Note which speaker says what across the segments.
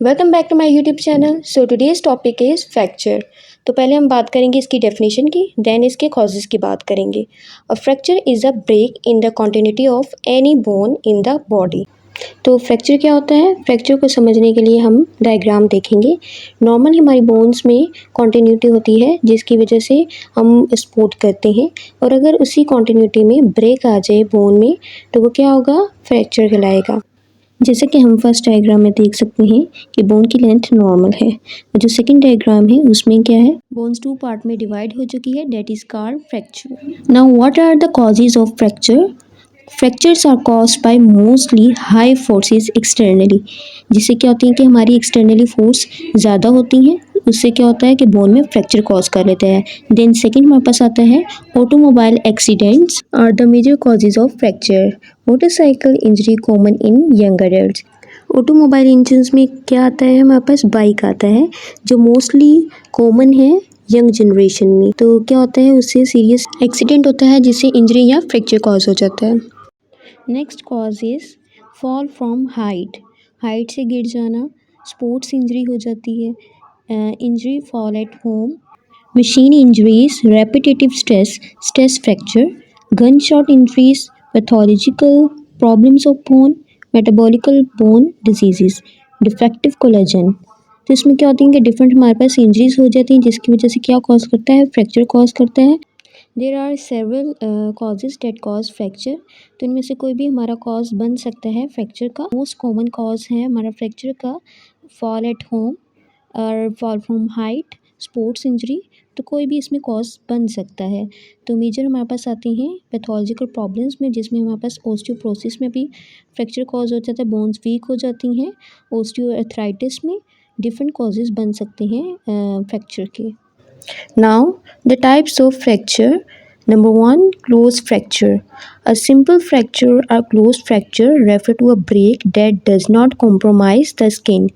Speaker 1: Welcome back to my YouTube channel. So today's topic is fracture. तो पहले हम बात करेंगे इसकी डेफिनेशन की, देन इसके कॉजेज़ की बात करेंगे। A fracture is a break in the continuity of any bone in the body. तो फ्रैक्चर क्या होता है? फ्रैक्चर को समझने के लिए हम डायग्राम देखेंगे। नॉर्मली हमारी बोन्स में कॉन्टिन्यूटी होती है जिसकी वजह से हम सपोर्ट करते हैं, और अगर उसी कॉन्टिन्यूटी में ब्रेक आ जाए बोन में तो वो क्या होगा? फ्रैक्चर कहलाएगा। जैसे कि हम फर्स्ट डायग्राम में देख सकते हैं कि बोन की लेंथ नॉर्मल है, और जो सेकंड डायग्राम है उसमें क्या है? बोन्स टू पार्ट में डिवाइड हो चुकी है, that is called fracture. Now what are the causes of fracture? Fractures are caused by mostly high forces externally. जिससे क्या होती है कि हमारी एक्सटर्नली फोर्स ज़्यादा होती हैं, उससे क्या होता है कि बोन में फ्रैक्चर कॉज कर लेता है। देन सेकंड हमारे पास आता है automobile accidents are the major causes of fracture. Motorcycle injury common in young adults. Automobile engines में क्या आता है? हमारे पास बाइक आता है जो मोस्टली कॉमन है यंग जनरेशन में। तो क्या होता है, उससे सीरियस एक्सीडेंट होता है जिससे इंजरी या फ्रैक्चर कॉज हो जाता है। Next cause is fall from height. Height से गिर जाना, स्पोर्ट्स इंजरी हो जाती है, injury fall at home, machine injuries, repetitive stress fracture, gun shot injuries, pathological problems of bone, metabolical bone diseases, defective collagen. तो इसमें क्या होती है कि डिफरेंट हमारे पास इंजरीज हो जाती हैं जिसकी वजह से क्या कॉज करता है? फ्रैक्चर कॉज करता है। There are several causes that cause fracture. तो इनमें से कोई भी हमारा कॉज बन सकता है फ्रैक्चर का। मोस्ट कॉमन कॉज है हमारा फ्रैक्चर का फॉल एट होम और fall from height, sports injury. तो कोई भी इसमें कॉज बन सकता है। तो मेजर हमारे पास आती हैं पैथोलॉजिकल प्रॉब्लम्स में, जिसमें हमारे पास ओस्टियोप्रोसिस में भी फ्रैक्चर कॉज हो जाता है, बोन्स वीक हो जाती हैं। ओस्टियोआर्थराइटिस में डिफरेंट कॉजेज बन सकते हैं फ्रैक्चर के। Now, the types of fracture. Number one, closed fracture. A simple fracture or closed fracture refer to a break that does not compromise the skin.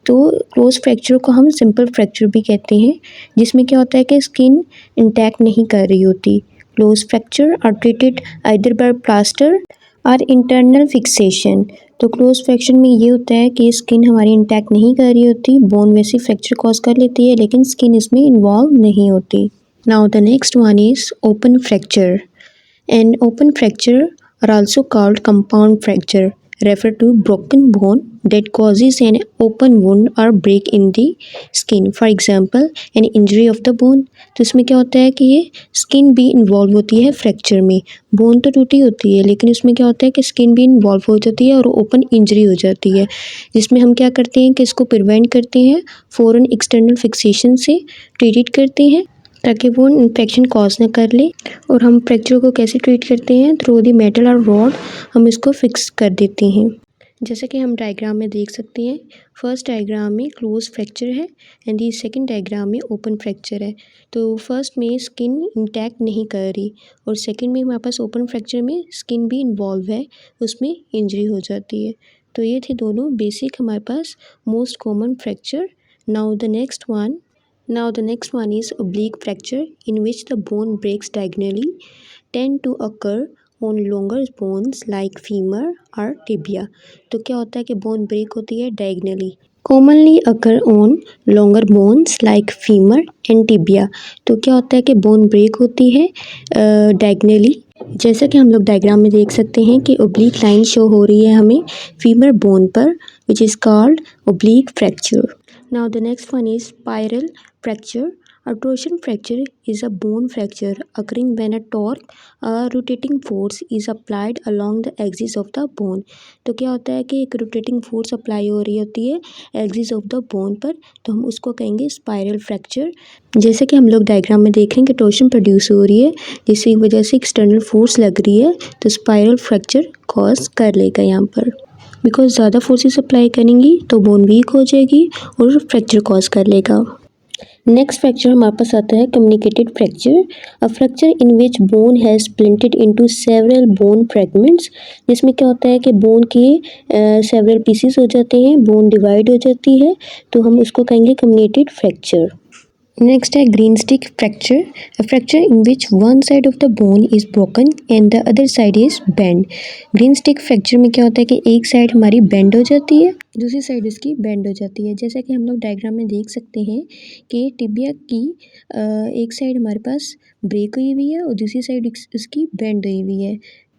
Speaker 1: तो close fracture को हम simple fracture भी कहते हैं, जिसमें क्या होता है कि स्किन इंटैक्ट नहीं कर रही होती। Close fracture are treated either by plaster और इंटरनल फिक्सेशन। तो क्लोज फ्रैक्चर में ये होता है कि स्किन हमारी इंटैक्ट नहीं कर रही होती, बोन वैसे फ्रैक्चर कॉज कर लेती है लेकिन स्किन इसमें इन्वॉल्व नहीं होती। Now the next one is open fracture. An open fracture are also called compound fracture refer to broken bone that causes an open wound or break in the skin. For example, an injury of the bone. तो इसमें क्या होता है कि ये skin भी involve होती है फ्रैक्चर में। बोन तो टूटी होती है लेकिन इसमें क्या होता है कि स्किन भी इन्वॉल्व हो जाती है और ओपन इंजरी हो जाती है, जिसमें हम क्या करते हैं कि इसको प्रिवेंट करते हैं, फ़ौरन एक्सटर्नल फिक्सेशन से ट्रीट करते हैं ताकि वो इन्फेक्शन कॉज ना कर ले। और हम फ्रैक्चर को कैसे ट्रीट करते हैं? थ्रू दी मेटल और रॉड हम इसको फिक्स कर देते हैं। जैसे कि हम डायग्राम में देख सकते हैं, फर्स्ट डायग्राम में क्लोज फ्रैक्चर है एंड दी सेकंड डायग्राम में ओपन फ्रैक्चर है। तो फर्स्ट में स्किन इंटैक्ट नहीं कर रही और सेकंड में हमारे पास ओपन फ्रैक्चर में स्किन भी इन्वॉल्व है, उसमें इंजरी हो जाती है। तो ये थे दोनों बेसिक हमारे पास most common fracture. Now the next one is oblique fracture, in which the bone breaks diagonally, tend to occur on longer bones like femur or tibia. तो क्या होता है कि बोन ब्रेक होती है diagonally, commonly occur on longer bones like femur and tibia. तो क्या होता है कि बोन ब्रेक होती है डायगनली, जैसा कि हम लोग डायग्राम में देख सकते हैं कि ओब्लिक लाइन शो हो रही है हमें फीमर बोन पर, which is called oblique fracture. Now the next one is spiral fracture. A torsion fracture is a bone fracture occurring when a torque, a rotating force is applied along the axis of the bone. तो क्या होता है कि एक rotating force apply हो रही होती है एक्सिस ऑफ द बोन पर, तो हम उसको कहेंगे स्पाइरल फ्रैक्चर। जैसे कि हम लोग डायग्राम में देख रहे हैं कि टोर्शन प्रोड्यूस हो रही है जिसकी वजह से एक्सटर्नल फोर्स लग रही है, तो स्पाइरल फ्रैक्चर कॉज कर लेगा यहाँ पर। बिकॉज ज़्यादा फोर्सेस अप्लाई करेंगी तो बोन वीक हो जाएगी और फ्रैक्चर कॉज कर लेगा। नेक्स्ट फ्रैक्चर हमारे पास आता है comminuted fracture. A fracture in which bone has splintered into several bone fragments. जिसमें क्या होता है कि बोन के सेवरल पीसेस हो जाते हैं, बोन डिवाइड हो जाती है, तो हम उसको कहेंगे कम्युनिकेटेड फ्रैक्चर। नेक्स्ट है green stick fracture, a fracture in which one side of the bone is broken and the other side is bend. Green stick fracture में क्या होता है कि एक साइड हमारी बेंड हो जाती है, दूसरी साइड इसकी बेंड हो जाती है। जैसा कि हम लोग डायग्राम में देख सकते हैं कि टिबिया की एक साइड हमारे पास ब्रेक हुई हुई है और दूसरी साइड इसकी बेंड हुई हुई है।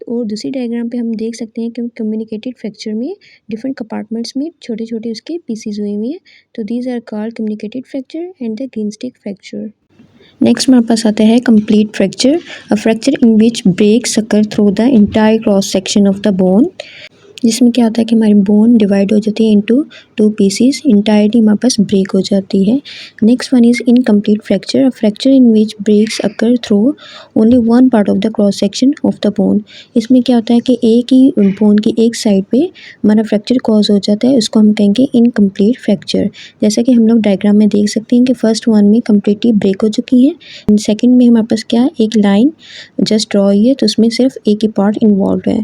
Speaker 1: और दूसरी डायग्राम पे हम देख सकते हैं कि कम्युनिकेटेड फ्रैक्चर में डिफरेंट कंपार्टमेंट्स में छोटे छोटे उसके पीसीज हुए हुए हैं। तो these are called comminuted fracture and the green stick fracture. Next हमारे पास आता है complete fracture, a fracture in which breaks occur through the entire cross section of the bone, जिसमें क्या होता है कि हमारी बोन डिवाइड हो जाती है इनटू टू पीसीज, इंटायरली हमारे पास ब्रेक हो जाती है। Next one is incomplete fracture, a fracture in which breaks occur through only one part of the cross section of the bone. इसमें क्या होता है कि एक ही बोन की एक साइड पे हमारा फ्रैक्चर कॉज हो जाता है, उसको हम कहेंगे इनकम्प्लीट फ्रैक्चर। जैसा कि हम लोग डायग्राम में देख सकते हैं कि फर्स्ट वन में कम्प्लीटली ब्रेक हो चुकी है, सेकेंड में हमारे पास क्या है, एक लाइन जस्ट ड्रॉ हुई है, तो उसमें सिर्फ एक ही पार्ट इन्वॉल्व है।